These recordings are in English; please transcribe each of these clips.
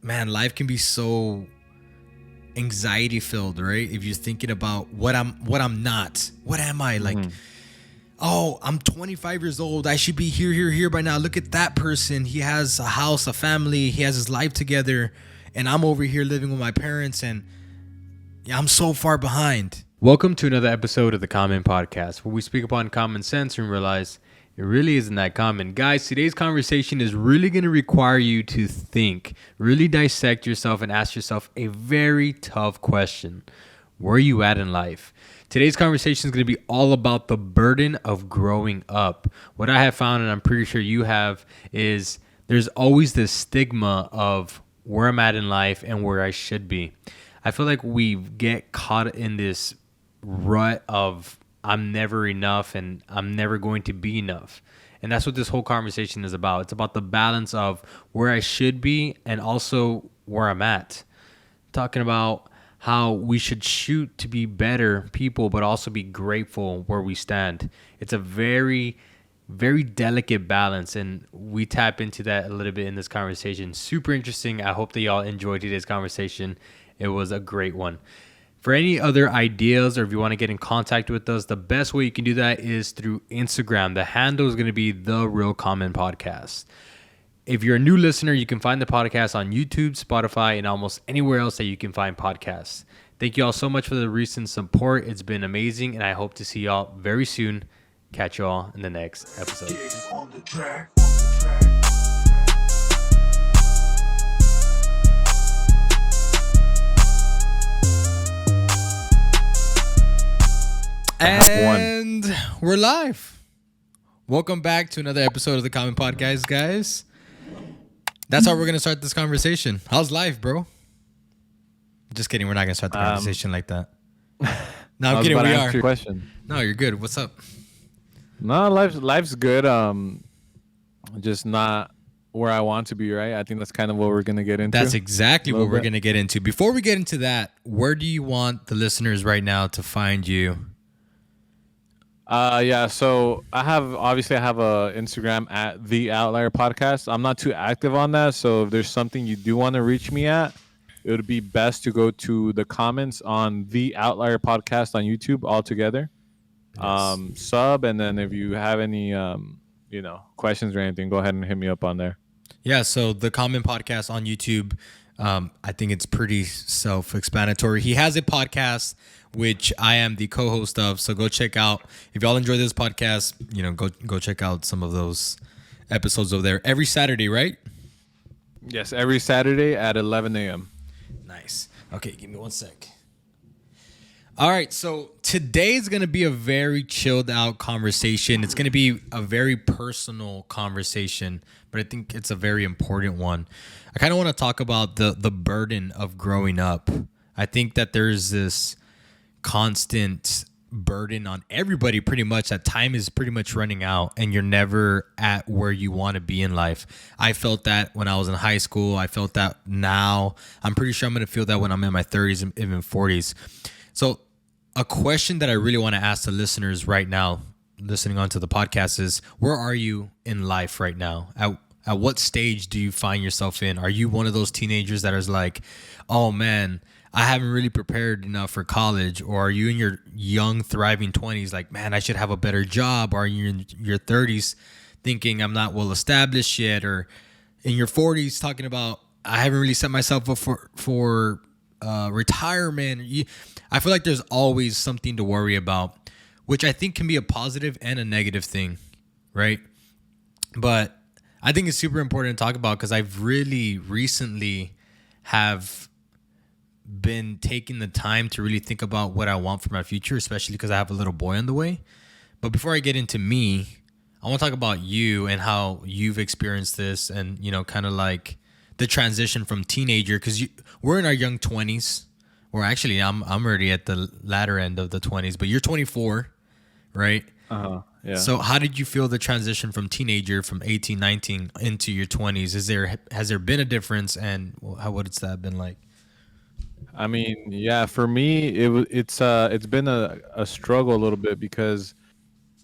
man, life can be so anxiety filled, right? If you're thinking about what I'm not, what am I like? Oh, I'm 25 years old. I should be here by now. Look at that person. He has a house, a family. He has his life together, and I'm over here living with my parents, and yeah, I'm so far behind. Welcome to another episode of the Common Podcast, where we speak upon common sense and realize it really isn't that common. Guys, today's conversation is really going to require you to think, really dissect yourself and ask yourself a very tough question. Where are you at in life? Today's conversation is going to be all about the burden of growing up. What I have found, and I'm pretty sure you have, is there's always this stigma of where I'm at in life and where I should be. I feel like we get caught in this rut of I'm never enough and I'm never going to be enough. And that's what this whole conversation is about. It's about the balance of where I should be and also where I'm at. Talking about how we should shoot to be better people, but also be grateful where we stand. It's a very, very delicate balance, and we tap into that a little bit in this conversation. Super interesting. I hope that y'all enjoyed today's conversation. It was a great one. For any other ideas or if you want to get in contact with us, the best way you can do that is through Instagram. The handle is going to be The Real Common Podcast. If you're a new listener, you can find the podcast on YouTube, Spotify, and almost anywhere else that you can find podcasts. Thank you all so much for the recent support. It's been amazing, and I hope to see y'all very soon. Catch y'all in the next episode. And we're live. Welcome back to another episode of the Common Podcast, guys. That's how we're going to start this conversation. How's life, bro? Just kidding. We're not going to start the conversation like that. No, I'm kidding. We are. Your question. No, you're good. What's up? No, life's good. Just not where I want to be, right? I think that's kind of what we're going to get into. That's exactly what we're going to get into. Before we get into that, where do you want the listeners right now to find you? So I have a Instagram at the Outlier Podcast. I'm not too active on that, so if there's something you do want to reach me at, it would be best to go to the comments on the Outlier Podcast on YouTube altogether. Yes. Sub, and then if you have any questions or anything, go ahead and hit me up on there. Yeah, so the Common Podcast on YouTube, I think it's pretty self-explanatory. He has a podcast which I am the co-host of, so go check out. If y'all enjoy this podcast, go check out some of those episodes over there every Saturday, right? Yes, every Saturday at 11 a.m. Nice. Okay, give me one sec. All right, so today is going to be a very chilled out conversation. It's going to be a very personal conversation, but I think it's a very important one. I kind of want to talk about the burden of growing up. I think that there's this constant burden on everybody pretty much that time is pretty much running out and you're never at where you want to be in life. I felt that when I was in high school. I felt that now. I'm pretty sure I'm going to feel that when I'm in my 30s and even 40s. So a question that I really want to ask the listeners right now listening onto the podcast is, where are you in life right now? At what stage do you find yourself in? Are you one of those teenagers that is like, oh man, I haven't really prepared enough for college? Or are you in your young, thriving 20s like, man, I should have a better job? Or are you in your 30s thinking I'm not well established yet? Or in your 40s talking about, I haven't really set myself up for retirement? I feel like there's always something to worry about, which I think can be a positive and a negative thing, right? But I think it's super important to talk about because I've really recently have been taking the time to really think about what I want for my future, especially because I have a little boy on the way. But before I get into me, I want to talk about you and how you've experienced this and, kind of like the transition from teenager, because we're in our young 20s. Or actually, I'm already at the latter end of the 20s, but you're 24, right? Yeah. So how did you feel the transition from teenager, from 18, 19 into your 20s? Has there been a difference, and what's that been like? I mean, yeah, for me, it's been a struggle a little bit because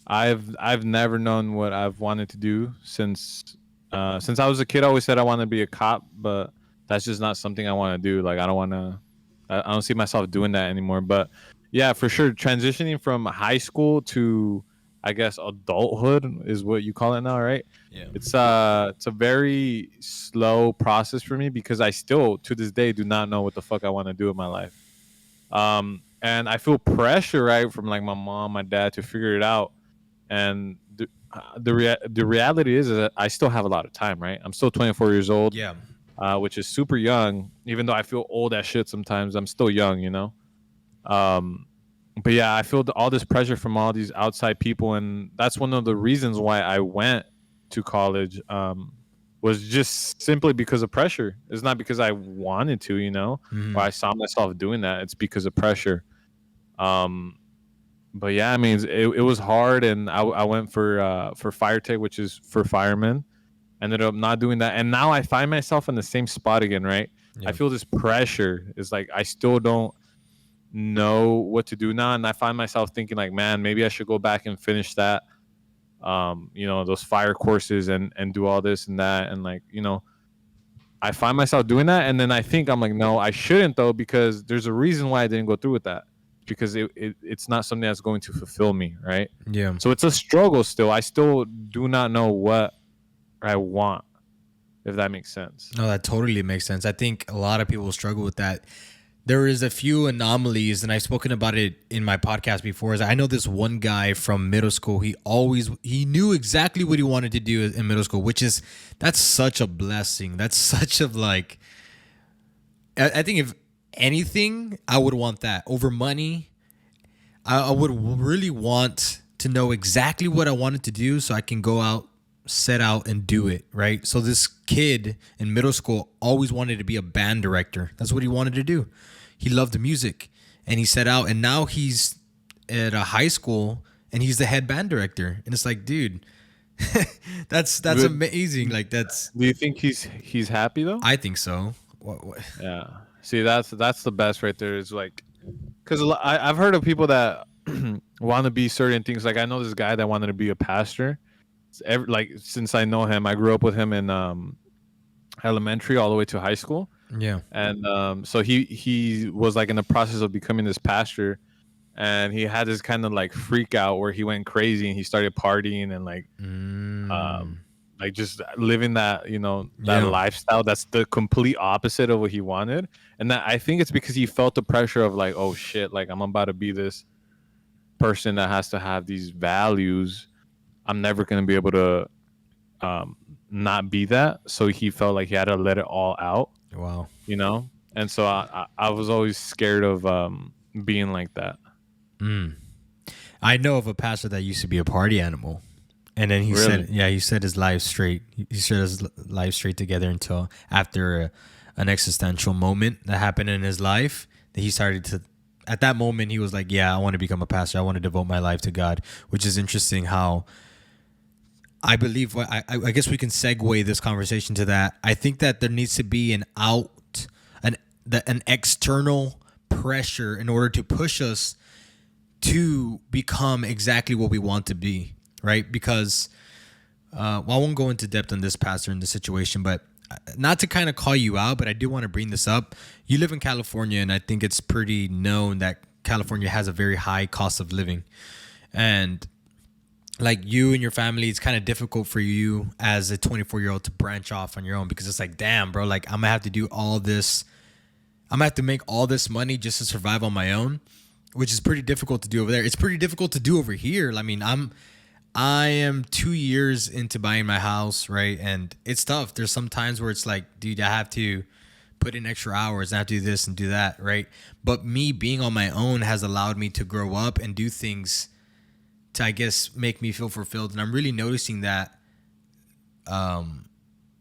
I've never known what I've wanted to do since I was a kid. I always said I wanted to be a cop, but that's just not something I want to do. Like, I don't see myself doing that anymore. But yeah, for sure, transitioning from high school to, I guess, adulthood is what you call it now, right? Yeah. It's a very slow process for me because I still to this day do not know what the fuck I want to do with my life. And I feel pressure, right, from like my mom, my dad to figure it out. And the reality is that I still have a lot of time, right? I'm still 24 years old, Yeah. which is super young. Even though I feel old as shit sometimes, I'm still young, you know. Um, but yeah, I feel all this pressure from all these outside people, and that's one of the reasons why I went to college. Was just simply because of pressure. It's not because I wanted to, you know, or Mm-hmm. I saw myself doing that. It's because of pressure. Um, but yeah, I mean, it was hard, and I went for fire tech, which is for firemen. Ended up not doing that, and now I find myself in the same spot again. Right, I Yeah. feel this pressure. It's like I still don't know what to do now, and I find myself thinking like, man, maybe I should go back and finish that. You know, those fire courses and do all this and that, and like, you know, I find myself doing that, and then I think I'm like, no, I shouldn't though, because there's a reason why I didn't go through with that, because it's not something that's going to fulfill me, right? Yeah. So it's a struggle still. I still do not know what I want, if that makes sense. No, that totally makes sense. I think a lot of people struggle with that. There is a few anomalies, and I've spoken about it in my podcast before. Is I know this one guy from middle school. He knew exactly what he wanted to do in middle school, which is that's such a blessing. That's such a like. I think if anything, I would want that over money. I would really want to know exactly what I wanted to do so I can go out, set out and do it, right? So this kid in middle school always wanted to be a band director. That's what he wanted to do. He loved the music and he set out, and now he's at a high school and he's the head band director. And it's like, dude, that's But amazing. Like that's do you think he's happy though? I think so. Yeah. See, that's the best right there. Is like, because I've heard of people that want to be certain things. Like I know this guy that wanted to be a pastor. Like since I know him, I grew up with him in elementary all the way to high school, Yeah. and so he was like in the process of becoming this pastor, and he had this kind of like freak out where he went crazy and he started partying and Mm. like just living that, you know, that Yeah. lifestyle that's the complete opposite of what he wanted. And that I think it's because he felt the pressure of like, oh shit, like I'm about to be this person that has to have these values. I'm never going to be able to not be that. So he felt like he had to let it all out, Wow. you know. And so I was always scared of being like that. Mm. I know of a pastor that used to be a party animal. And then he Really? said, yeah, he set his life straight. He set his life straight together until after an existential moment that happened in his life that he started to, at that moment, he was like, yeah, I want to become a pastor. I want to devote my life to God, which is interesting how I believe, I guess we can segue this conversation to that. I think that there needs to be an external pressure in order to push us to become exactly what we want to be, right? Because well, I won't go into depth on this pastor in this situation, but not to kind of call you out, but I do want to bring this up. You live in California, and I think it's pretty known that California has a very high cost of living. And like you and your family, it's kind of difficult for you as a 24-year-old to branch off on your own, because it's like, damn, bro, like I'm gonna have to do all this. I'm gonna have to make all this money just to survive on my own, which is pretty difficult to do over there. It's pretty difficult to do over here. I mean, I am 2 years into buying my house, right? And it's tough. There's some times where it's like, dude, I have to put in extra hours. I have to do this and do that, right? But me being on my own has allowed me to grow up and do things to, I guess, make me feel fulfilled. And I'm really noticing that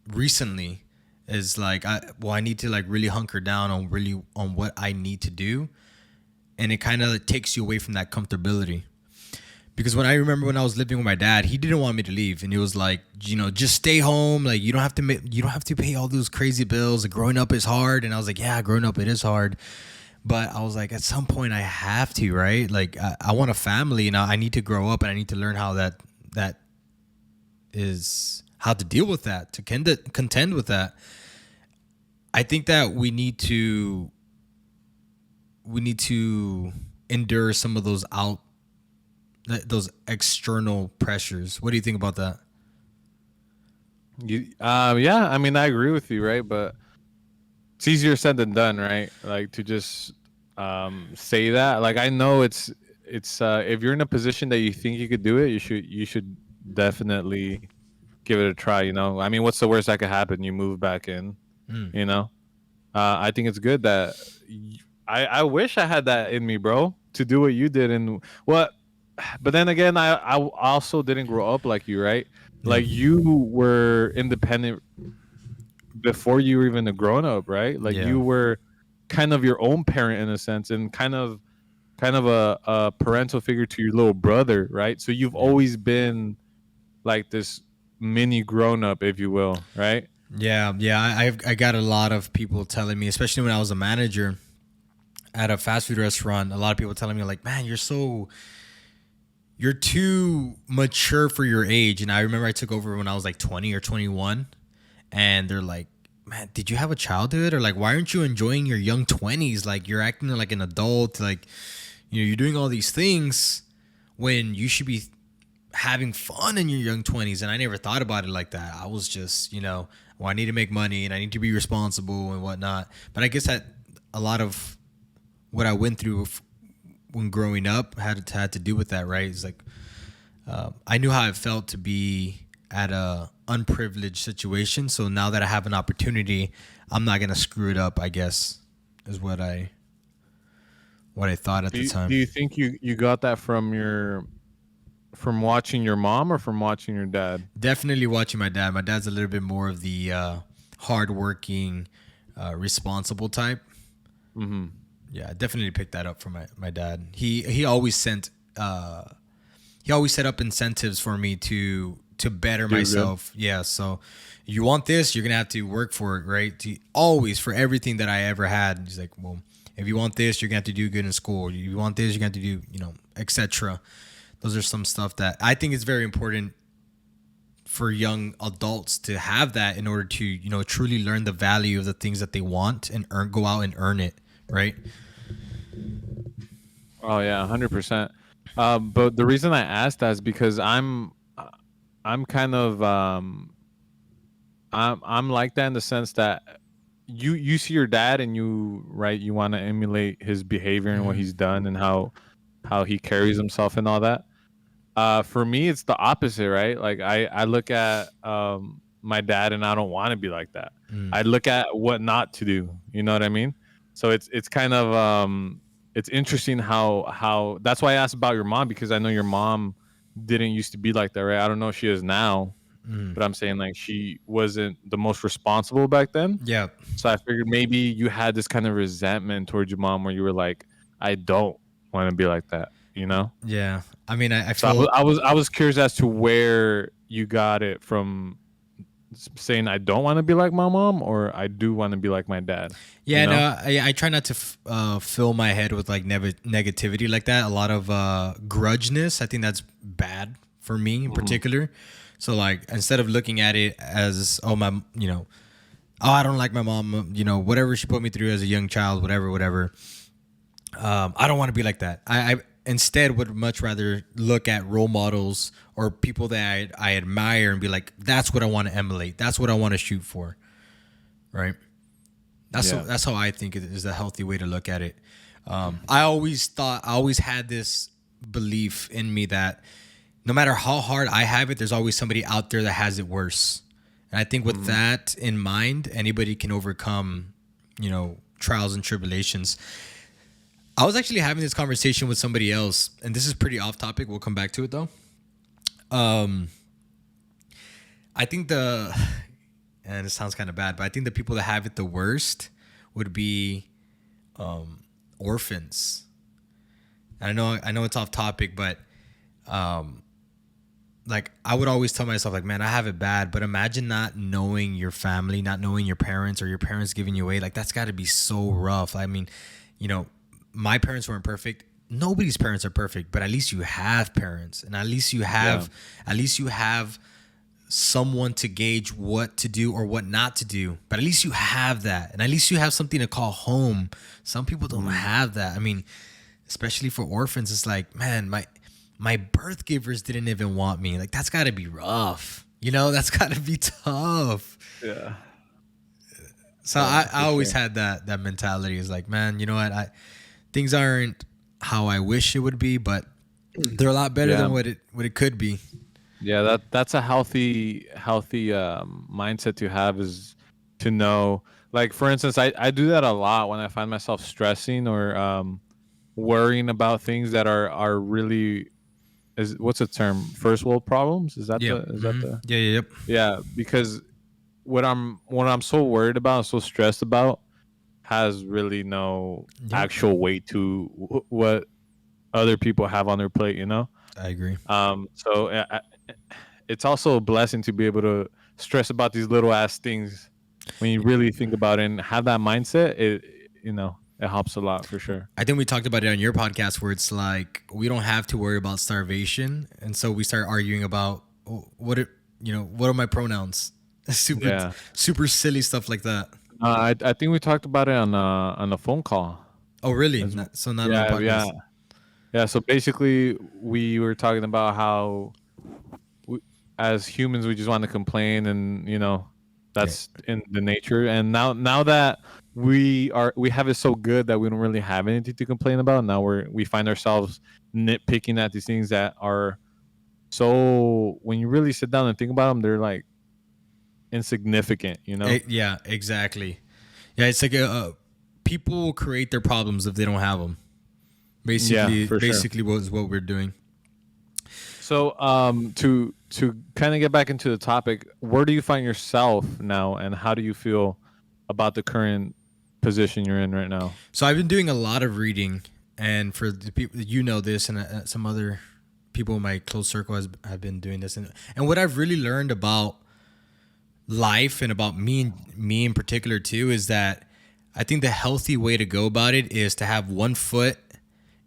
recently is like, I need to like really hunker down on what I need to do. And it kind of takes you away from that comfortability. Because when I remember when I was living with my dad, he didn't want me to leave, and he was like, you know, just stay home. Like you don't have to pay all those crazy bills. Growing up is hard, and I was like, yeah, growing up it is hard. But I was like, at some point I have to, right? Like I want a family, and I need to grow up, and I need to learn how that is how to deal with that, to contend with that. I think that we need to endure some of those external pressures. What do you think about that? Yeah, I mean, I agree with you, right? But it's easier said than done, right? Like to just say that. Like I know it's if you're in a position that you think you could do it, you should definitely give it a try. You know, I mean, what's the worst that could happen? You move back in. Mm. You know, I think it's good that I wish I had that in me, bro, to do what you did and what. But then again, I also didn't grow up like you, right? Yeah. Like you were independent before you were even a grown up, right? Like Yeah. you were kind of your own parent in a sense, and kind of a parental figure to your little brother, right? So you've Yeah. always been like this mini grown up, if you will, right? Yeah. Yeah. I got a lot of people telling me, especially when I was a manager at a fast food restaurant, a lot of people telling me like, man, you're too mature for your age. And I remember I took over when I was like 20 or 21, and they're like, man, did you have a childhood? Or like, why aren't you enjoying your young 20s? Like, you're acting like an adult. Like, you're doing all these things when you should be having fun in your young 20s. And I never thought about it like that. I was just, well, I need to make money and I need to be responsible and whatnot. But I guess that a lot of what I went through when growing up had to do with that, right? It's like I knew how it felt to be at a unprivileged situation. So now that I have an opportunity, I'm not gonna screw it up, I guess, is what I thought at the time. Do you think you got that from watching your mom or from watching your dad? Definitely watching my dad. My dad's a little bit more of the hardworking, responsible type. Mm-hmm. Yeah, I definitely picked that up from my dad. He always he always set up incentives for me to better Do good. myself. Yeah, so you want this, you're gonna have to work for it, right? Always for everything that I ever had. He's like, well, if you want this, you're gonna have to do good in school. If you want this, you're gonna have to do, etc. Those are some stuff that I think is very important for young adults to have that in order to, truly learn the value of the things that they want and go out and earn it, right? Oh yeah, 100%. But the reason I asked that is because I'm kind of I'm like that in the sense that you see your dad and you want to emulate his behavior and what Mm-hmm. he's done and how he carries himself and all that. For me, it's the opposite, right? Like I look at my dad and I don't want to be like that. Mm. I look at what not to do. You know what I mean? So it's kind of it's interesting how that's why I asked about your mom, because I know your mom didn't used to be like that, right? I don't know if she is now, Mm. but I'm saying like she wasn't the most responsible back then. Yeah. So I figured maybe you had this kind of resentment towards your mom where you were like, I don't want to be like that, you know? Yeah. I mean, I So I was feel. I was I was curious as to where you got it from, saying I don't want to be like my mom or I do want to be like my dad. You Yeah, no, know? I try not to fill my head with like negativity like that. A lot of grudgeness. I think that's bad for me in Mhm. particular. So like instead of looking at it as oh, I don't like my mom, whatever she put me through as a young child, whatever. I don't want to be like that. I instead would much rather look at role models or people that I admire and be like, that's what I want to emulate. That's what I want to shoot for. Right. Yeah. That's how I think it is a healthy way to look at it. I always had this belief in me that no matter how hard I have it, there's always somebody out there that has it worse. And I think with Mhm. that in mind, anybody can overcome, trials and tribulations. I was actually having this conversation with somebody else, and this is pretty off topic. We'll come back to it though. Um, I think and it sounds kind of bad, but I think the people that have it the worst would be orphans. And I know it's off topic, but like I would always tell myself, like, man, I have it bad, but imagine not knowing your family, not knowing your parents, or your parents giving you away. Like that's got to be so rough. I mean, my parents weren't perfect. Nobody's parents are perfect, but at least you have parents, and at least you Yeah. have someone to gauge what to do or what not to do. But at least you have that. And at least you have something to call home. Some people don't have that. I mean, especially for orphans, it's like, man, my birth givers didn't even want me. Like, that's got to be rough. You know, that's got to be tough. Yeah. So I always had that mentality. Is like, man, you know what? Things aren't how I wish it would be, but they're a lot better than what it could be. Yeah, that's a healthy mindset to have, is to know. Like, for instance, I do that a lot when I find myself stressing or worrying about things that are really, what's the term, first world problems? Is that the yeah, because what I'm so worried about, so stressed about, has really no actual weight to what other people have on their plate, you know? I agree. So it's also a blessing to be able to stress about these little ass things when you really think about it and have that mindset. It helps a lot for sure. I think we talked about it on your podcast where it's like we don't have to worry about starvation, and so we start arguing about what are my pronouns? Super silly stuff like that. I think we talked about it on a phone call. Oh, really? So not on the podcast. Yeah. So basically, we were talking about how as humans we just want to complain, and that's in the nature. And now that we have it so good that we don't really have anything to complain about. Now we find ourselves nitpicking at these things that are, so when you really sit down and think about them, they're like insignificant, Yeah, exactly. Yeah, it's like people create their problems if they don't have them. Basically was what we're doing. So to kind of get back into the topic, where do you find yourself now, and how do you feel about the current position you're in right now? So I've been doing a lot of reading, and for the people, this, and some other people in my close circle have been doing this, and what I've really learned about life and about me in particular too is that I think the healthy way to go about it is to have one foot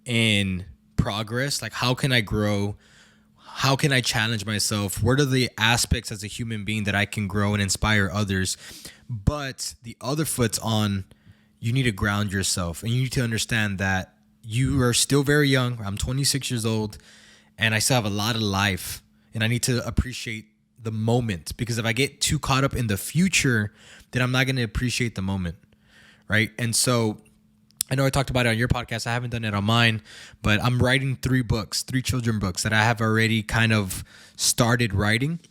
in progress. Like, how can I grow? How can I challenge myself? What are the aspects as a human being that I can grow and inspire others? But the other foot's on, you need to ground yourself, and you need to understand that you are still very young. I'm 26 years old, and I still have a lot of life, and I need to appreciate the moment, because if I get too caught up in the future, then I'm not going to appreciate the moment, right? And so I know I talked about it on your podcast. I haven't done it on mine, but I'm writing 3 children books that I have already kind of started writing.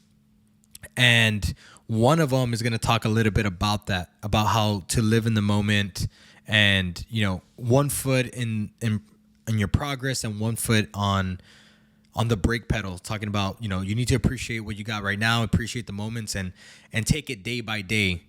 And one of them is going to talk a little bit about that, about how to live in the moment, and, one foot in your progress and one foot on the brake pedal, talking about, you need to appreciate what you got right now, appreciate the moments, and take it day by day.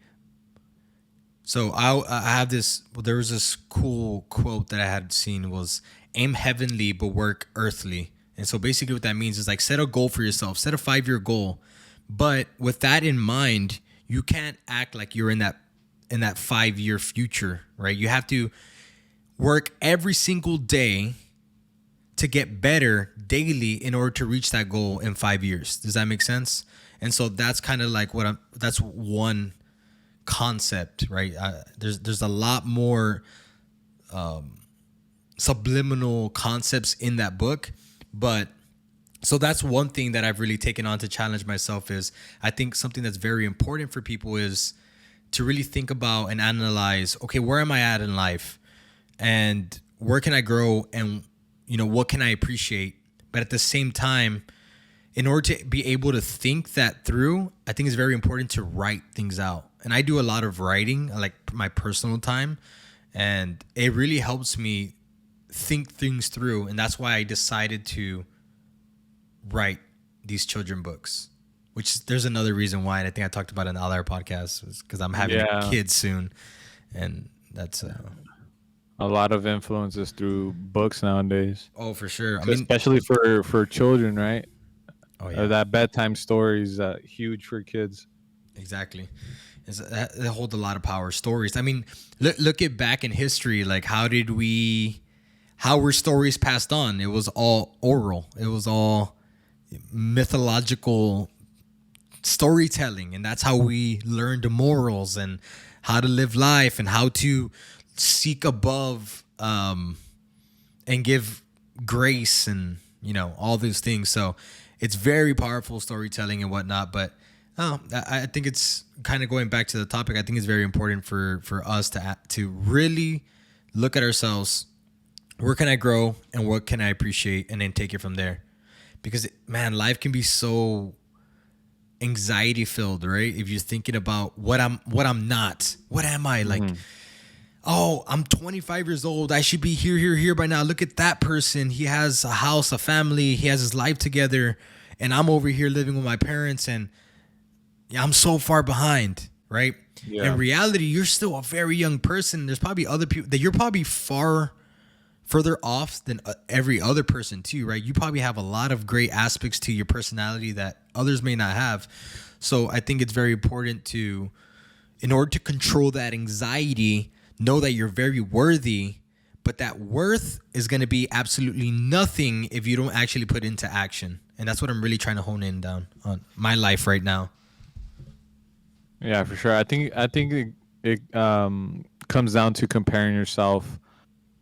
So I have this, there was this cool quote that I had seen was, aim heavenly but work earthly. And so basically what that means is like, set a goal for yourself, set a 5-year goal. But with that in mind, you can't act like you're in that 5-year future, right? You have to work every single day to get better daily in order to reach that goal in 5 years. Does that make sense? And so that's kind of like that's one concept, right? There's a lot more subliminal concepts in that book, but so that's one thing that I've really taken on to challenge myself. Is I think something that's very important for people is to really think about and analyze, okay, where am I at in life, and where can I grow, and what can I appreciate? But at the same time, in order to be able to think that through, I think it's very important to write things out. And I do a lot of writing, like my personal time, and it really helps me think things through. And that's why I decided to write these children books, which there's another reason why. And I think I talked about it in the Outlier podcast, was because I'm having kids soon. And that's a lot of influences through books nowadays. Oh, for sure. Especially for children, right? Oh, yeah. That bedtime stories, huge for kids. Exactly. They hold a lot of power. Stories. I mean, look at back in history. Like, how were stories passed on? It was all oral. It was all mythological storytelling, and that's how we learn the morals and how to live life and how to seek above, and give grace and all these things. So it's very powerful storytelling and whatnot. But I think it's kind of going back to the topic. I think it's very important for us to really look at ourselves. Where can I grow and what can I appreciate, and then take it from there. Because man, life can be so anxiety filled, right? If you're thinking about what I'm not, what am I like? Oh, I'm 25 years old. I should be here by now. Look at that person. He has a house, a family. He has his life together, and I'm over here living with my parents, and yeah, I'm so far behind, right? Yeah. In reality, you're still a very young person. There's probably other people that you're probably further off than every other person too, right? You probably have a lot of great aspects to your personality that others may not have. So I think it's very important to, in order to control that anxiety, know that you're very worthy, but that worth is going to be absolutely nothing if you don't actually put into action. And that's what I'm really trying to hone in down on my life right now. Yeah, for sure. I think it comes down to comparing yourself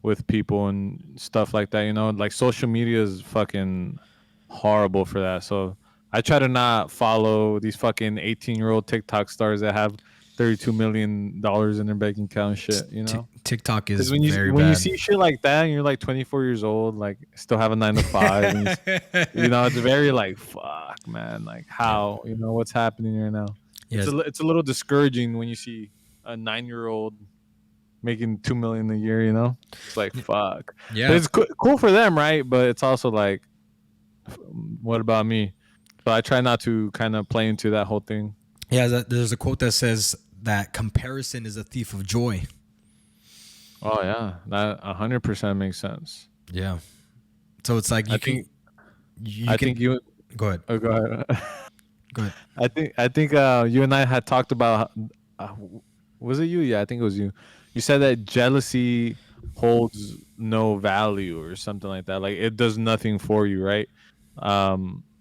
with people and stuff like that. Like social media is fucking horrible for that. So I try to not follow these fucking 18-year-old TikTok stars that have $32 million in their bank account and shit. TikTok is Because when you very when you bad. see shit like that and you're like 24 years old, like still have a 9 to 5, and it's very like fuck, man. Like how what's happening right now? Yes. It's a little discouraging when you see a 9-year-old making 2 million a year. It's like fuck. Yeah. But it's cool for them, right? But it's also like, what about me? So I try not to kind of play into that whole thing. Yeah, there's a quote that says that comparison is a thief of joy. Oh yeah, that 100% makes sense. Yeah. So it's like I think you. Go ahead. Oh, go ahead. Go ahead. I think you and I had talked about. Was it you? Yeah, I think it was you. You said that jealousy holds no value or something like that. Like it does nothing for you, right?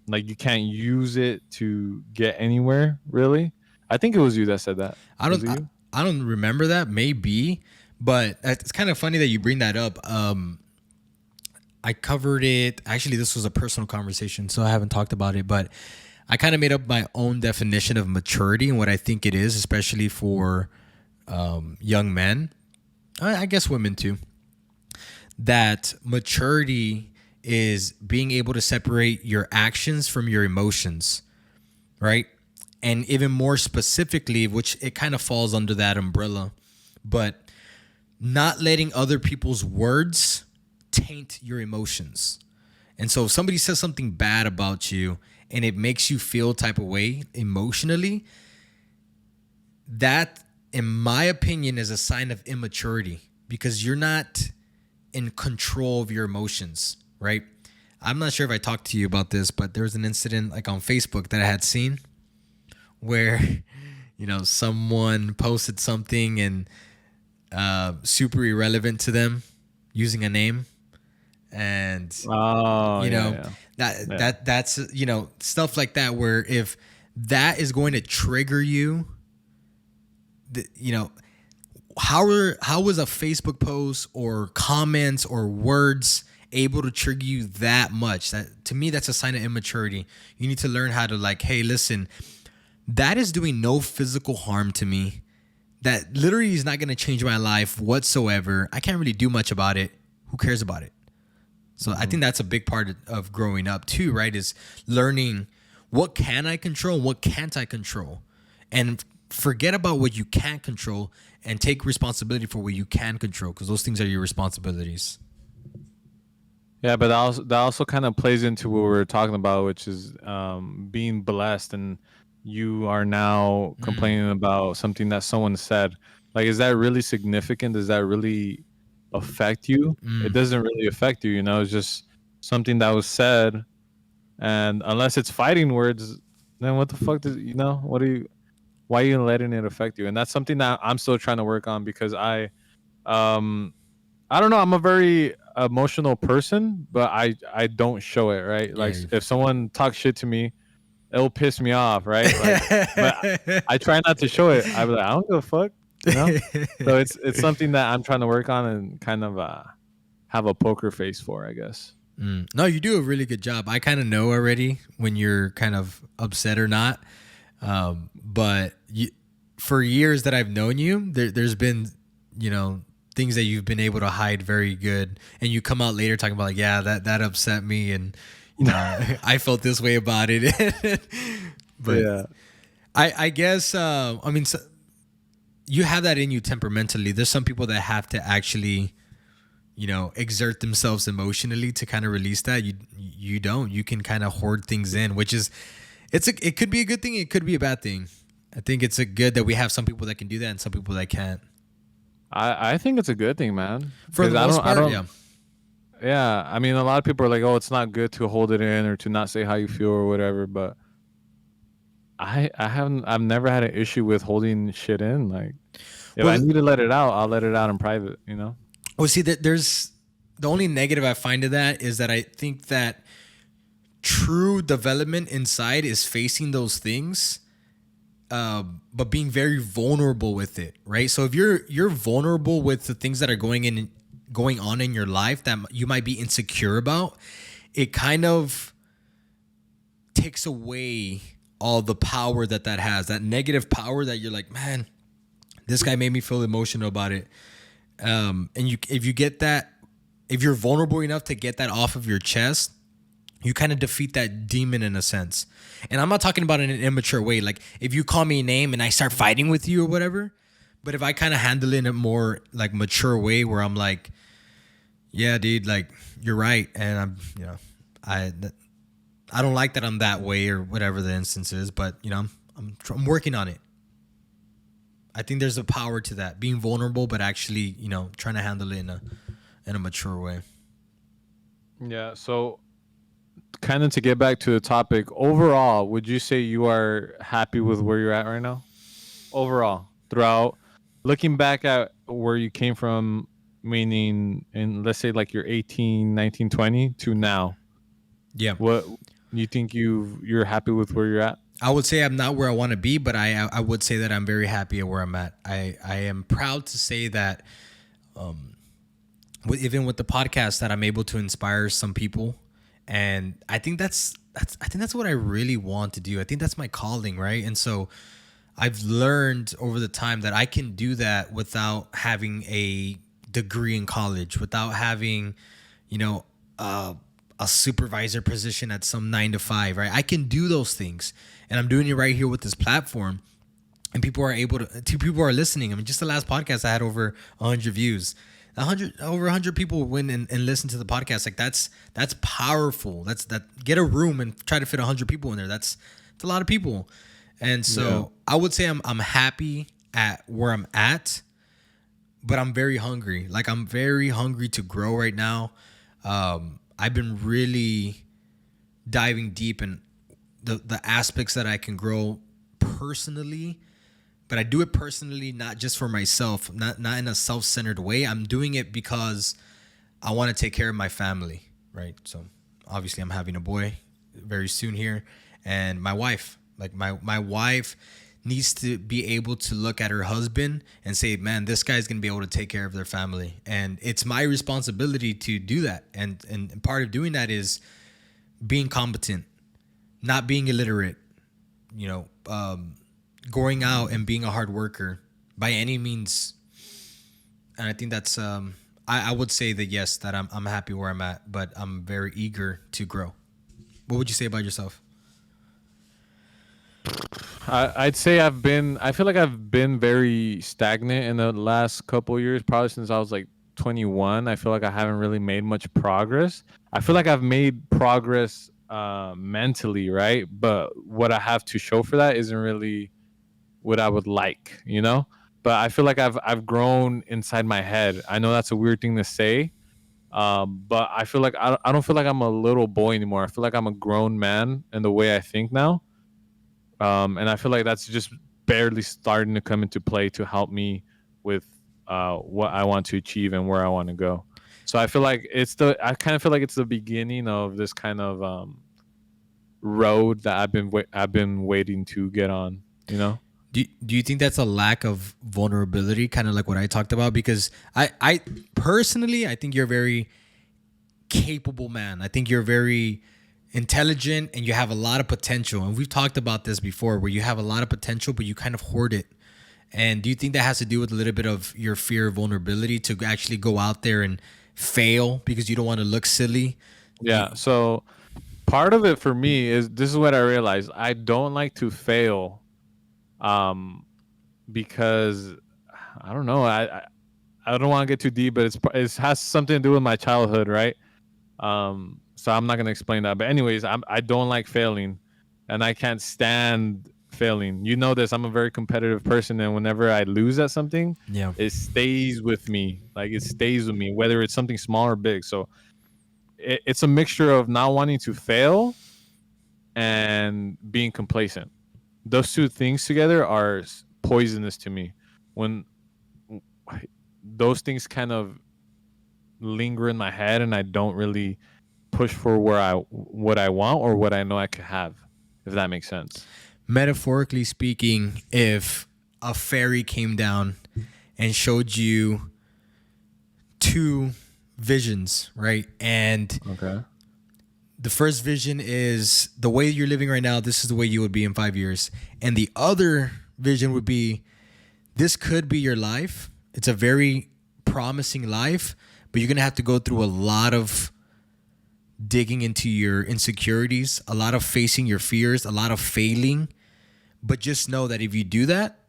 Like you can't use it to get anywhere, really. I think it was you that said that. I don't remember that. Maybe, but it's kind of funny that you bring that up. I covered it. Actually, this was a personal conversation, so I haven't talked about it. But I kind of made up my own definition of maturity and what I think it is, especially for young men. I guess women too. That maturity is being able to separate your actions from your emotions, right? And even more specifically, which it kind of falls under that umbrella, but not letting other people's words taint your emotions. And so if somebody says something bad about you and it makes you feel type of way emotionally, that, in my opinion, is a sign of immaturity because you're not in control of your emotions, right? I'm not sure if I talked to you about this, but there was an incident like on Facebook that I had seen where, someone posted something and super irrelevant to them using a name. And that's stuff like that, where if that is going to trigger you, how was a Facebook post or comments or words able to trigger you that much? That, to me, that's a sign of immaturity. You need to learn how to like, hey, listen, that is doing no physical harm to me. That literally is not going to change my life whatsoever. I can't really do much about it. Who cares about it? So I think that's a big part of growing up too, right? Is learning what can I control and what can't I control, and forget about what you can't control and take responsibility for what you can control, because those things are your responsibilities. Yeah, but that also kind of plays into what we were talking about, which is being blessed, and you are now complaining about something that someone said. Like, is that really significant? Does that really affect you? It doesn't really affect you, it's just something that was said. And unless it's fighting words, then what the fuck why are you letting it affect you? And that's something that I'm still trying to work on, because I don't know, I'm a very emotional person, but I don't show it, right? Like if someone talks shit to me, it'll piss me off, right? Like, but I try not to show it. I be like, I don't give a fuck, you know. So it's something that I'm trying to work on and kind of have a poker face for, I guess. No, you do a really good job. I kind of know already when you're kind of upset or not. But for years that I've known you, there's been, things that you've been able to hide very good. And you come out later talking about like, yeah, that upset me. And, I felt this way about it. But Yeah. I guess, I mean, so you have that in you temperamentally. There's some people that have to actually, exert themselves emotionally to kind of release that. You don't. You can kind of hoard things in, which is, it could be a good thing. It could be a bad thing. I think it's a good that we have some people that can do that and some people that can't. I think it's a good thing, man. For the most part, yeah. Yeah, I mean, a lot of people are like, "Oh, it's not good to hold it in or to not say how you feel or whatever." But I've never had an issue with holding shit in. Like, if I need to let it out, I'll let it out in private. Well, see, that there's the only negative I find to that is that I think that true development inside is facing those things, but being very vulnerable with it, right? So if you're vulnerable with the things that are going on in your life that you might be insecure about, it kind of takes away all the power that has, that negative power that you're like, man, this guy made me feel emotional about it. And if you get that, if you're vulnerable enough to get that off of your chest, you kind of defeat that demon in a sense. And I'm not talking about in an immature way. Like if you call me a name and I start fighting with you or whatever, but if I kind of handle it in a more like mature way where I'm like, yeah, dude, like you're right. And I don't like that I'm that way or whatever the instance is, but I'm working on it. I think there's a power to that, being vulnerable, but actually, trying to handle it in a mature way. Yeah. So, kind of to get back to the topic, overall, would you say you are happy with where you're at right now? Overall, throughout looking back at where you came from, meaning in let's say like you're 18, 19, 20 to now. Yeah. What you think you're happy with where you're at? I would say I'm not where I want to be, but I would say that I'm very happy at where I'm at. I am proud to say that, even with the podcast, that I'm able to inspire some people, and I think that's what I really want to do. I think that's my calling, right? And so I've learned over the time that I can do that without having a degree in college, without having, a supervisor position at some 9 to 5, right? I can do those things, and I'm doing it right here with this platform, and people are listening. I mean, just the last podcast I had over 100 views, over 100 people went and listen to the podcast. Like that's powerful. Get a room and try to fit 100 people in there. That's a lot of people, and so I would say I'm happy at where I'm at, but I'm very hungry. Like I'm very hungry to grow right now. I've been really diving deep in the aspects that I can grow personally, but I do it personally, not just for myself, not in a self-centered way. I'm doing it because I want to take care of my family, right? So obviously I'm having a boy very soon here, and my wife, like my wife needs to be able to look at her husband and say, man, this guy's going to be able to take care of their family. And it's my responsibility to do that. And part of doing that is being competent, not being illiterate, going out and being a hard worker by any means. And I think that's, I would say that, yes, that I'm happy where I'm at, but I'm very eager to grow. What would you say about yourself? I'd say I feel like I've been very stagnant in the last couple of years, probably since I was like 21. I feel like I haven't really made much progress. I feel like I've made progress mentally, right? But what I have to show for that isn't really what I would like, But I feel like I've grown inside my head. I know that's a weird thing to say, but I feel like I don't feel like I'm a little boy anymore. I feel like I'm a grown man in the way I think now. And I feel like that's just barely starting to come into play to help me with what I want to achieve and where I want to go. So I feel like I kind of feel like it's the beginning of this kind of road that I've been waiting to get on. You know? Do you think that's a lack of vulnerability, kind of like what I talked about? Because I personally, I think you're a very capable man. I think you're very intelligent and you have a lot of potential. And we've talked about this before, where you have a lot of potential, but you kind of hoard it. And do you think that has to do with a little bit of your fear of vulnerability to actually go out there and fail because you don't want to look silly? Yeah. So part of it for me is this is what I realized. I don't like to fail, um, because I don't know. I don't want to get too deep, but it has something to do with my childhood, right? So I'm not gonna explain that. But anyways, I don't like failing, and I can't stand failing. You know this. I'm a very competitive person, and whenever I lose at something, Yeah. it stays with me. Like it stays with me, whether it's something small or big. So it's a mixture of not wanting to fail and being complacent. Those two things together are poisonous to me. When those things kind of linger in my head, and I don't really push for what I want or what I know I could have, if that makes sense. Metaphorically speaking, if a fairy came down and showed you two visions, right? And Okay. the first vision is the way you're living right now, this is the way you would be in 5 years. And the other vision would be, this could be your life. It's a very promising life, but you're going to have to go through a lot of digging into your insecurities, a lot of facing your fears, a lot of failing. But just know that if you do that,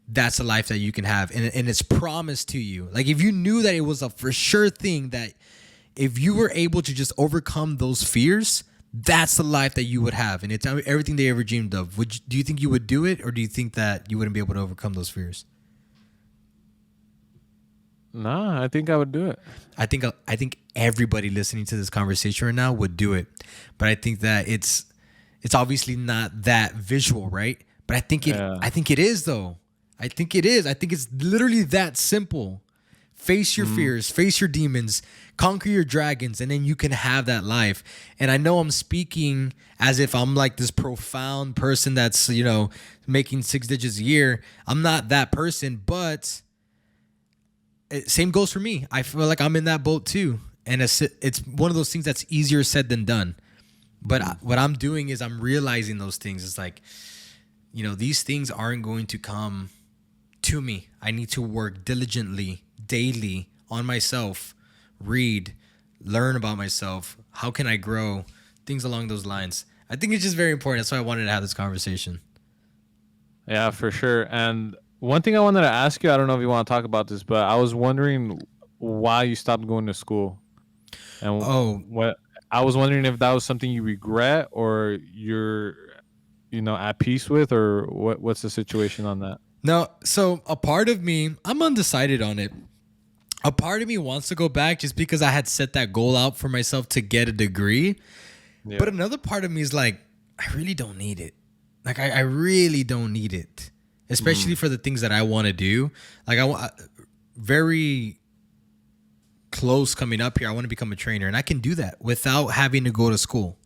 that's a life that you can have. And it's promised to you. Like if you knew that it was a for sure thing, that if you were able to just overcome those fears, that's the life that you would have. And it's everything they ever dreamed of. Do you think you would do it, or do you think that you wouldn't be able to overcome those fears? Nah, I think I would do it. I think everybody listening to this conversation right now would do it. But I think that it's obviously not that visual, right? But I think it is though. I think it is. I think it's literally that simple. Face your fears, face your demons, conquer your dragons, and then you can have that life. And I know I'm speaking as if I'm like this profound person that's, making 6 digits a year. I'm not that person, but same goes for me. I feel like I'm in that boat too. And it's one of those things that's easier said than done. But what I'm doing is I'm realizing those things. It's like, these things aren't going to come to me. I need to work diligently, daily on myself, read, learn about myself. How can I grow? Things along those lines. I think it's just very important. That's why I wanted to have this conversation. Yeah, for sure. And one thing I wanted to ask you, I don't know if you want to talk about this, but I was wondering why you stopped going to school. And what I was wondering if that was something you regret or you're, at peace with, or what's the situation on that? No, so a part of me, I'm undecided on it. A part of me wants to go back just because I had set that goal out for myself to get a degree. Yeah. But another part of me is like, I really don't need it. Like, I really don't need it, especially for the things that I want to do. Like, I want very close coming up here. I want to become a trainer, and I can do that without having to go to school,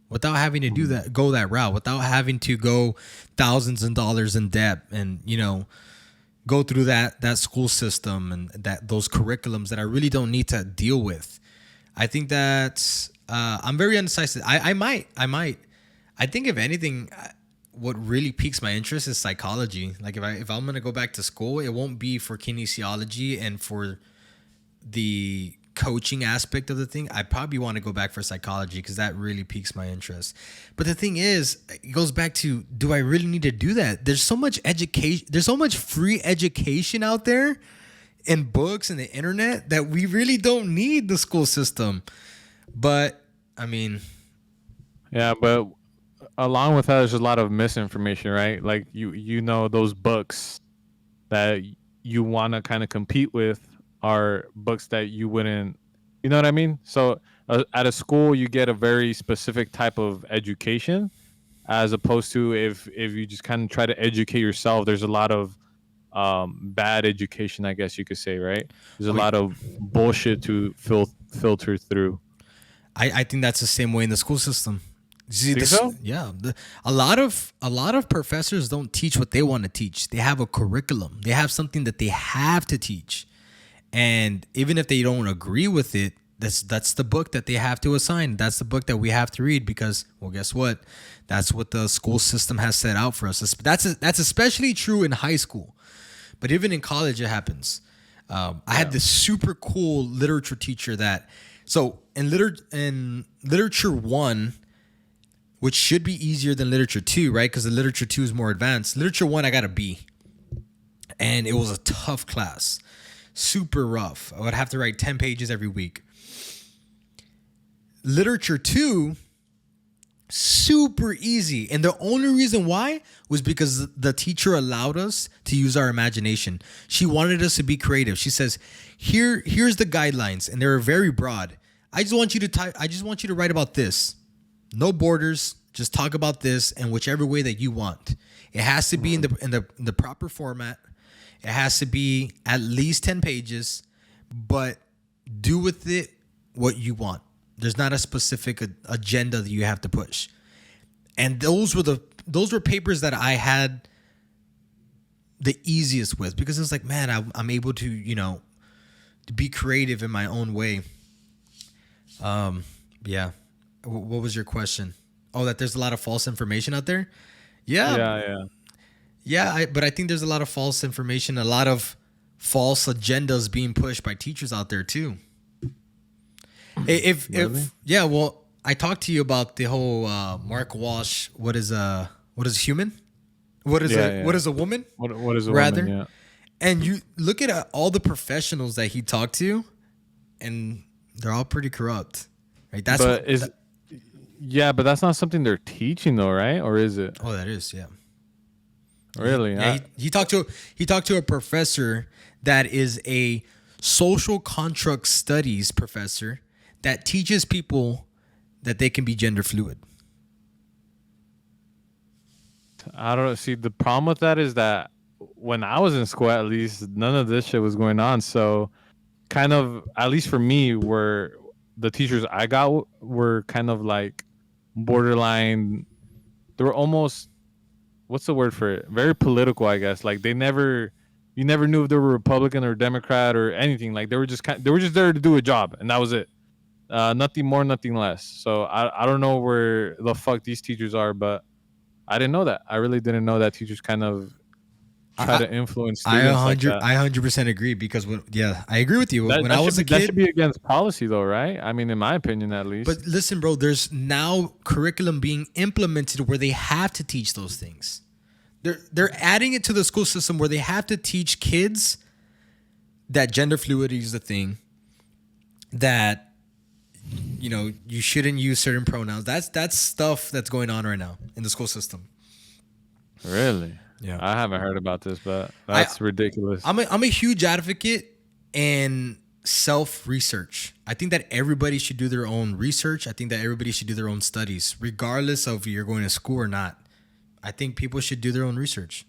without having to do that, go that route, without having to go thousands of dollars in debt and, go through that school system and those curriculums that I really don't need to deal with. I think that I'm very undecided. I might. I think if anything, what really piques my interest is psychology. Like if I'm going to go back to school, it won't be for kinesiology and for the coaching aspect of the thing. I probably want to go back for psychology because that really piques my interest. But the thing is, it goes back to, do I really need to do that? There's so much education. There's so much free education out there in books and the internet that we really don't need the school system. But I mean, yeah, but along with that, there's a lot of misinformation, right? Like those books that you want to kind of compete with are books that you wouldn't, you know what I mean? So at a school, you get a very specific type of education, as opposed to if you just kind of try to educate yourself, there's a lot of bad education, I guess you could say, right? There's a lot of bullshit to filter through. I think that's the same way in the school system. See Think this, so? yeah. A lot of professors don't teach what they want to teach. They have a curriculum. They have something that they have to teach, and even if they don't agree with it, that's the book that they have to assign. That's the book that we have to read because, well, guess what? That's what the school system has set out for us. That's especially true in high school, but even in college, it happens. I had this super cool literature teacher that, so in literature one, which should be easier than literature two, right? Because the literature two is more advanced. Literature one, I got a B, and it was a tough class, super rough. I would have to write 10 pages every week. Literature two, super easy. And the only reason why was because the teacher allowed us to use our imagination. She wanted us to be creative. She says, here's the guidelines, and they're very broad. I just want you to write about this. No borders, just talk about this in whichever way that you want. It has to be in the proper format. It has to be at least 10 pages, but do with it what you want. There's not a specific agenda that you have to push. And those were papers that I had the easiest with, because it's like, man, I'm able to, to be creative in my own way. Yeah. What was your question? Oh, that there's a lot of false information out there? Yeah. Yeah, but I think there's a lot of false information, a lot of false agendas being pushed by teachers out there too. If well, I talked to you about the whole Mark Walsh. What is human? What is a woman? What is a rather? woman? Yeah. And you look at all the professionals that he talked to, and they're all pretty corrupt, right? But that's not something they're teaching though, right? Or is it? Oh, that is, yeah. Really? Yeah. He talked to a professor that is a social construct studies professor that teaches people that they can be gender fluid. I don't see, the problem with that is that when I was in school, at least none of this shit was going on. So kind of, at least for me, where the teachers I got were kind of like borderline. They were almost, what's the word for it? Very political, I guess. Like you never knew if they were Republican or Democrat or anything. Like they were just there to do a job, and that was it. Nothing more, nothing less. So I don't know where the fuck these teachers are, but I didn't know that. I really didn't know that teachers kind of try to influence students. I 100% agree, because I agree with you. When I was a kid, that should be against policy though, right? I mean, in my opinion, at least. But listen, bro, there's now curriculum being implemented where they have to teach those things. They're adding it to the school system where they have to teach kids that gender fluidity is a thing, that you shouldn't use certain pronouns. That's stuff that's going on right now in the school system. Really? Yeah. I haven't heard about this, but that's ridiculous. I'm a huge advocate in self-research. I think that everybody should do their own research. I think that everybody should do their own studies, regardless of if you're going to school or not. I think people should do their own research.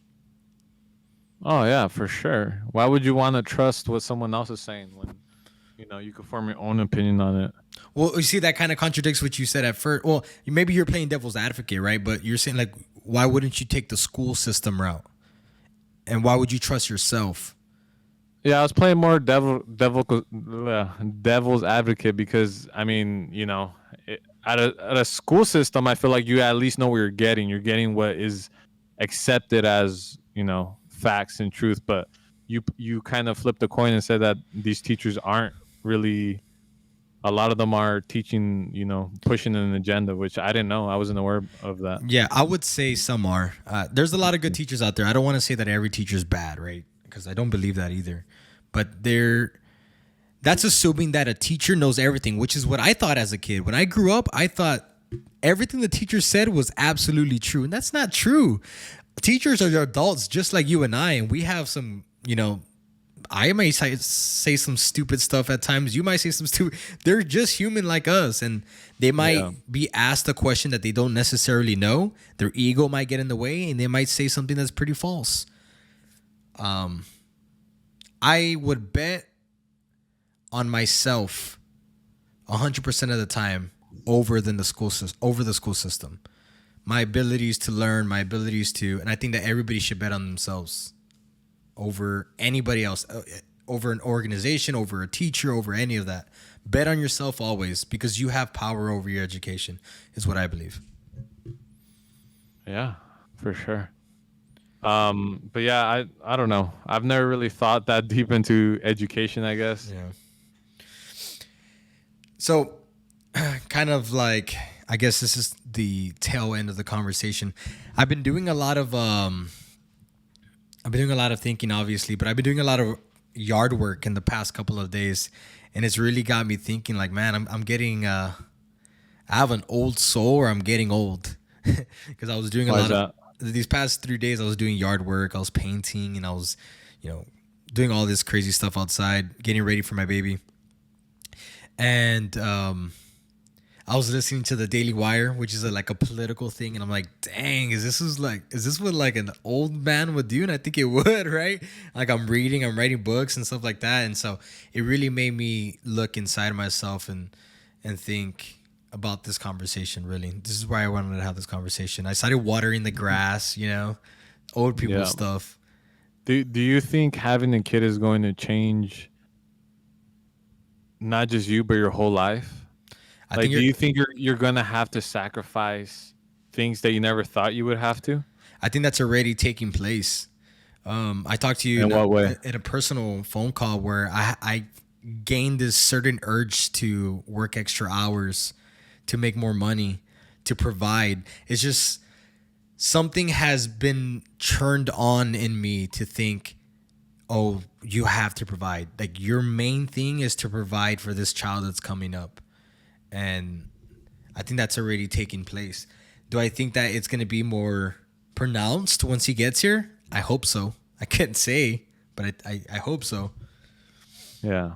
Oh yeah, for sure. Why would you want to trust what someone else is saying when you can form your own opinion on it? Well, you see, that kind of contradicts what you said at first. Well, maybe you're playing devil's advocate, right? But you're saying, like, why wouldn't you take the school system route? And why would you trust yourself? Yeah, I was playing more devil's advocate because, I mean, at a school system, I feel like you at least know what you're getting. You're getting what is accepted as, facts and truth. But you kind of flipped the coin and said that these teachers aren't really, a lot of them are teaching, pushing an agenda, which I didn't know. I wasn't aware of that. Yeah, I would say some are. There's a lot of good teachers out there. I don't want to say that every teacher is bad, right? Because I don't believe that either. But that's assuming that a teacher knows everything, which is what I thought as a kid. When I grew up, I thought everything the teacher said was absolutely true. And that's not true. Teachers are adults just like you and I. And we have some, I might say some stupid stuff at times. You might say some stupid. They're just human like us. And they might be asked a question that they don't necessarily know. Their ego might get in the way, and they might say something that's pretty false. I would bet on myself 100% of the time over the school system. My abilities to learn, my abilities to, and I think that everybody should bet on themselves over anybody else, over an organization, over a teacher, over any of that. Bet on yourself always because you have power over your education, is what I believe. Yeah, for sure. But yeah, I don't know. I've never really thought that deep into education, I guess. Yeah. So, kind of like, I guess this is the tail end of the conversation. I've been doing a lot of thinking, obviously, but I've been doing a lot of yard work in the past couple of days, and it's really got me thinking. Like, man, I'm getting I have an old soul, or I'm getting old, because I was doing a Why is lot of that? these past 3 days. I was doing yard work, I was painting, and I was, you know, doing all this crazy stuff outside, getting ready for my baby, and I was listening to the Daily Wire, which is like a political thing, and I'm like, dang, is this what like an old man would do? And I think it would, right? Like I'm writing books and stuff like that, and so it really made me look inside myself and think about this conversation. Really, this is why I wanted to have this conversation. I started watering the grass, old people Yeah. stuff. Do you think having a kid is going to change not just you but your whole life? I Like, think do you're. you think you're gonna have to sacrifice things that you never thought you would have to? I think that's already taking place. I talked to you In what way? in a personal phone call where I gained this certain urge to work extra hours, to make more money, to provide. It's just something has been turned on in me to think, oh, you have to provide. Like your main thing is to provide for this child that's coming up. And I think that's already taking place. Do I think that it's going to be more pronounced once he gets here? I hope so. I can't say, but I hope so. Yeah.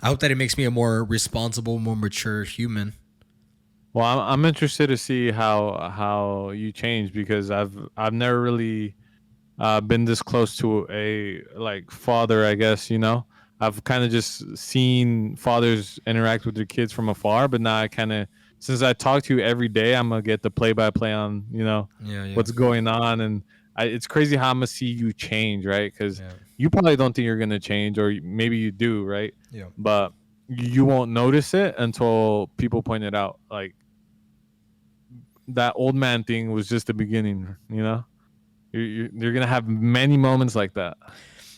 I hope that it makes me a more responsible, more mature human. Well, I'm interested to see how you change, because I've never really been this close to a like father, I guess, I've kind of just seen fathers interact with their kids from afar, but now I kind of, since I talk to you every day, I'm gonna get the play by play on Yeah, yeah, what's going on. And it's crazy how I'm gonna see you change, right? Because yeah, you probably don't think you're gonna change, or maybe you do, right? yeah. But you won't notice it until people point it out. Like, that old man thing was just the beginning, you're gonna have many moments like that.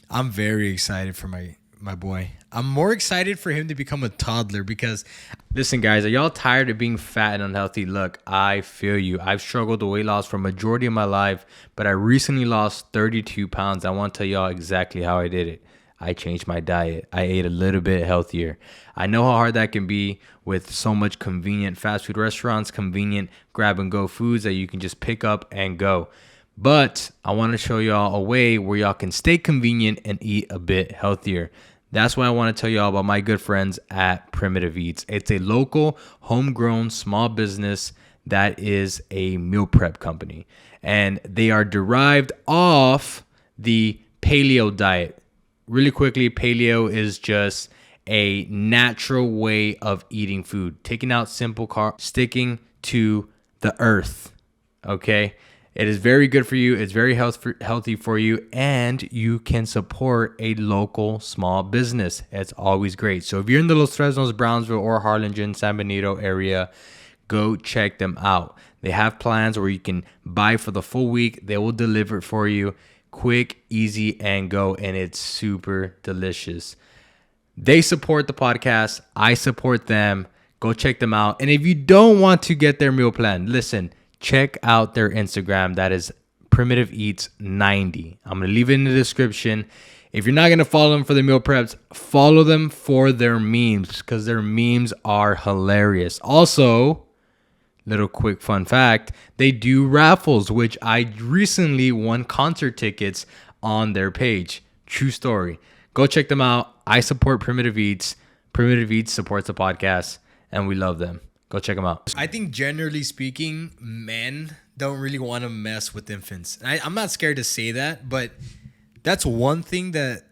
I'm very excited for my boy. I'm more excited for him to become a toddler because, listen, guys, are y'all tired of being fat and unhealthy? Look, I feel you. I've struggled with weight loss for a majority of my life, but I recently lost 32 pounds. I want to tell y'all exactly how I did it. I changed my diet. I ate a little bit healthier. I know how hard that can be with so much convenient fast food restaurants, convenient grab and go foods that you can just pick up and go. But I want to show y'all a way where y'all can stay convenient and eat a bit healthier. That's why I want to tell y'all about my good friends at Primitive Eats. It's a local, homegrown, small business that is a meal prep company. And they are derived off the paleo diet. Really quickly, paleo is just a natural way of eating food. Taking out simple carbs, sticking to the earth. Okay? It is very good for you. It's very healthy for you, and you can support a local small business. It's always great. So if you're in the Los Fresnos, Brownsville, or Harlingen, San Benito area, go check them out. They have plans where you can buy for the full week. They will deliver it for you. Quick, easy, and go, and it's super delicious. They support the podcast. I support them. Go check them out. And if you don't want to get their meal plan, listen, check out their Instagram. That is Primitive Eats 90. I'm going to leave it in the description. If you're not going to follow them for the meal preps, follow them for their memes, because their memes are hilarious. Also, little quick fun fact, they do raffles, which I recently won concert tickets on their page. True story. Go check them out. I support Primitive Eats. Primitive Eats supports the podcast, and we love them. Go check them out. I think generally speaking, men don't really want to mess with infants. I'm not scared to say that, but that's one thing that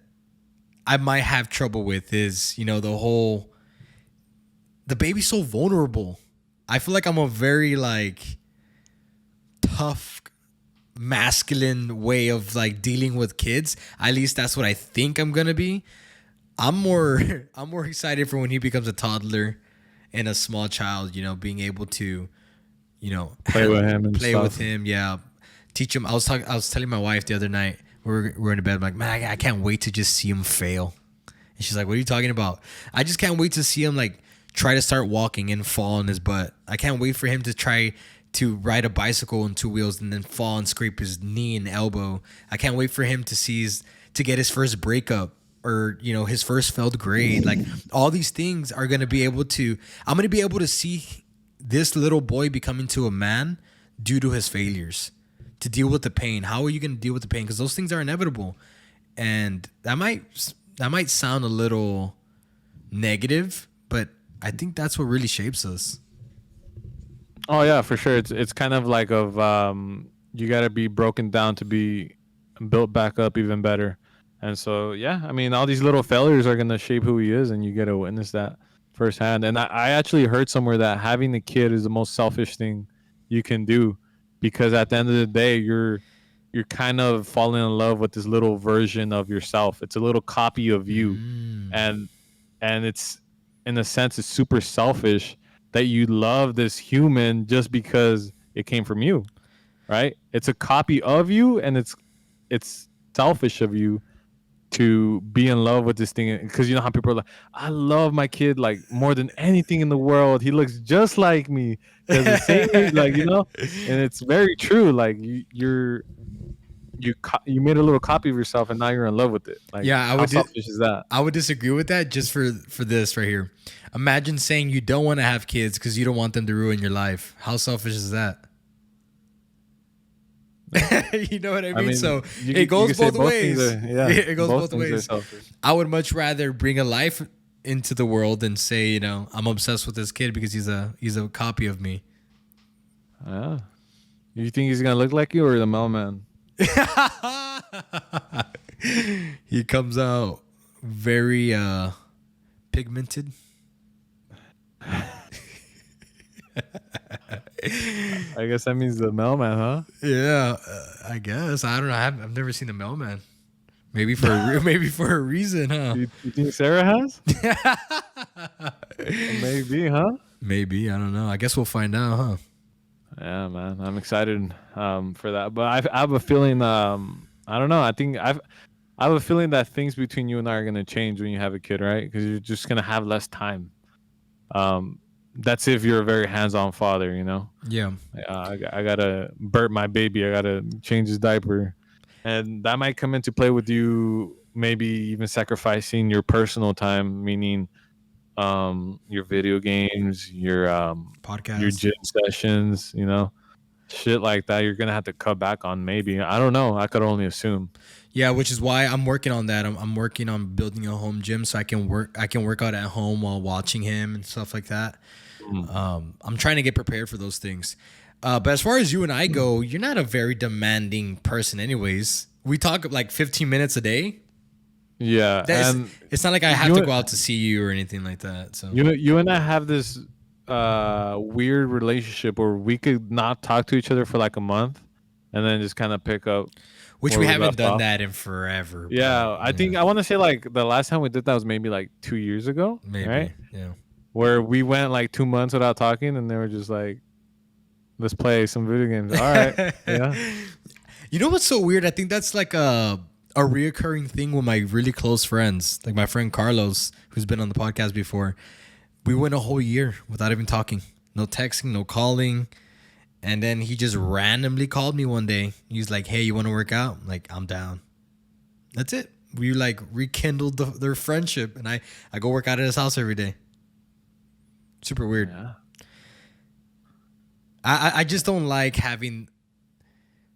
I might have trouble with is, the baby's so vulnerable. I feel like I'm a very like tough masculine way of like dealing with kids. At least that's what I think I'm gonna be. I'm more I'm more excited for when he becomes a toddler and a small child, you know, being able to, you know, Play with him and play with stuff. him, yeah. Teach him. I was telling my wife the other night, we're in bed, I'm like, man, I can't wait to just see him fail. And she's like, what are you talking about? I just can't wait to see him like try to start walking and fall on his butt. I can't wait for him to try to ride a bicycle on two wheels and then fall and scrape his knee and elbow. I can't wait for him to get his first breakup or, you know, his first failed grade. Like all these things are going to be able to, I'm going to be able to see this little boy become into a man due to his failures, to deal with the pain. How are you going to deal with the pain? Because those things are inevitable. And that might sound a little negative, but I think that's what really shapes us. Oh yeah, for sure. It's kind of like you got to be broken down to be built back up even better. And so yeah, I mean, all these little failures are gonna shape who he is, and you get to witness that firsthand. And I actually heard somewhere that having a kid is the most selfish thing you can do, because at the end of the day, you're kind of falling in love with this little version of yourself. It's a little copy of you, and it's, in a sense, it's super selfish that you love this human just because it came from you, right? It's a copy of you, and it's selfish of you to be in love with this thing, because you know how people are like, I love my kid like more than anything in the world. He looks just like me. He has the same age, like, you know, and it's very true. Like you made a little copy of yourself, and now you're in love with it. Like, Yeah, how selfish is that? I would disagree with that just for this right here. Imagine saying you don't want to have kids because you don't want them to ruin your life. How selfish is that? You know what I mean? So it goes both ways. It goes both ways. I would much rather bring a life into the world than say, you know, I'm obsessed with this kid because he's a copy of me. Yeah. You think he's gonna look like you or the mailman? He comes out very pigmented. I guess that means the mailman, huh? Yeah, I guess. I don't know. I've never seen the mailman. Maybe for a reason, huh? You think Sarah has? Maybe, huh? Maybe. I don't know. I guess we'll find out, huh? Yeah, man. I'm excited for that. But I have a feeling. I don't know. I have a feeling that things between you and I are gonna change when you have a kid, right? Because you're just gonna have less time. That's if you're a very hands-on father, you know. Yeah. I gotta burp my baby. I gotta change his diaper, and that might come into play with you. Maybe even sacrificing your personal time, meaning your video games, your Podcast, your gym sessions, you know, shit like that. You're gonna have to cut back on. Maybe, I don't know. I could only assume. Yeah, which is why I'm working on that. I'm working on building a home gym so I can work out at home while watching him and stuff like that. I'm trying to get prepared for those things. But as far as you and I go, you're not a very demanding person anyways. We talk like 15 minutes a day. Yeah, and it's not like I have to go out to see you or anything like that. So you and I have this weird relationship where we could not talk to each other for like a month, and then just kind of pick up. Which we haven't done that in forever. Yeah, I think I want to say like the last time we did that was maybe like 2 years ago. Maybe, right? Yeah. Where we went like 2 months without talking, and they were just like, let's play some video games. All right. Yeah. You know what's so weird? I think that's like a reoccurring thing with my really close friends. Like my friend Carlos, who's been on the podcast before. We went a whole year without even talking. No texting, no calling. And then he just randomly called me one day. He's like, hey, you want to work out? I'm like, I'm down. That's it. We like rekindled their friendship. And I go work out at his house every day. Super weird. Yeah. I just don't like having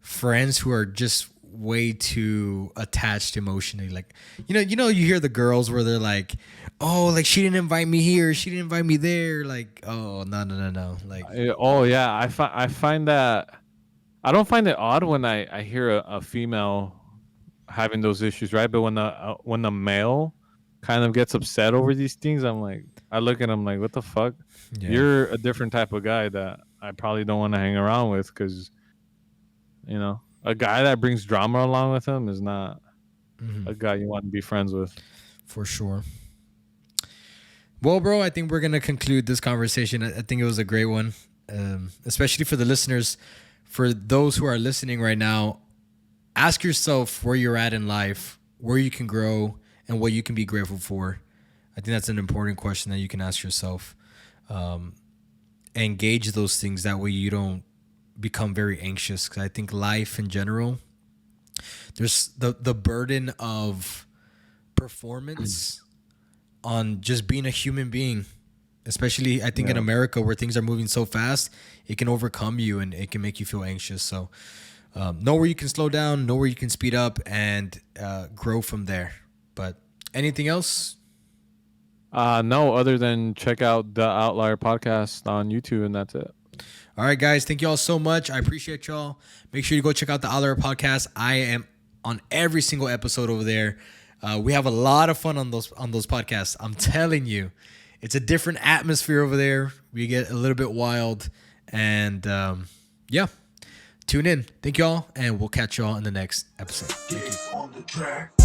friends who are just way too attached emotionally. Like, you hear the girls where they're like, oh, like she didn't invite me here, she didn't invite me there. Like, oh, no. Like, oh yeah, I find that I don't find it odd when I hear a female having those issues, right? But when the male kind of gets upset over these things, I'm like, I look at him like, what the fuck? Yeah. You're a different type of guy that I probably don't want to hang around with because, a guy that brings drama along with him is not a guy you want to be friends with. For sure. Well, bro, I think we're going to conclude this conversation. I think it was a great one, especially for the listeners. For those who are listening right now, ask yourself where you're at in life, where you can grow, and what you can be grateful for. I think that's an important question that you can ask yourself. Engage those things. That way you don't become very anxious. Because I think life in general, there's the burden of performance on just being a human being, especially I think in America where things are moving so fast, it can overcome you and it can make you feel anxious. So know where you can slow down, know where you can speed up, and grow from there. But anything else? No, other than check out the Outlier podcast on YouTube, and that's it. All right, guys. Thank you all so much. I appreciate y'all. Make sure you go check out the Outlier podcast. I am on every single episode over there. We have a lot of fun on those podcasts. I'm telling you, it's a different atmosphere over there. We get a little bit wild, and tune in. Thank you all, and we'll catch y'all in the next episode. Thank you.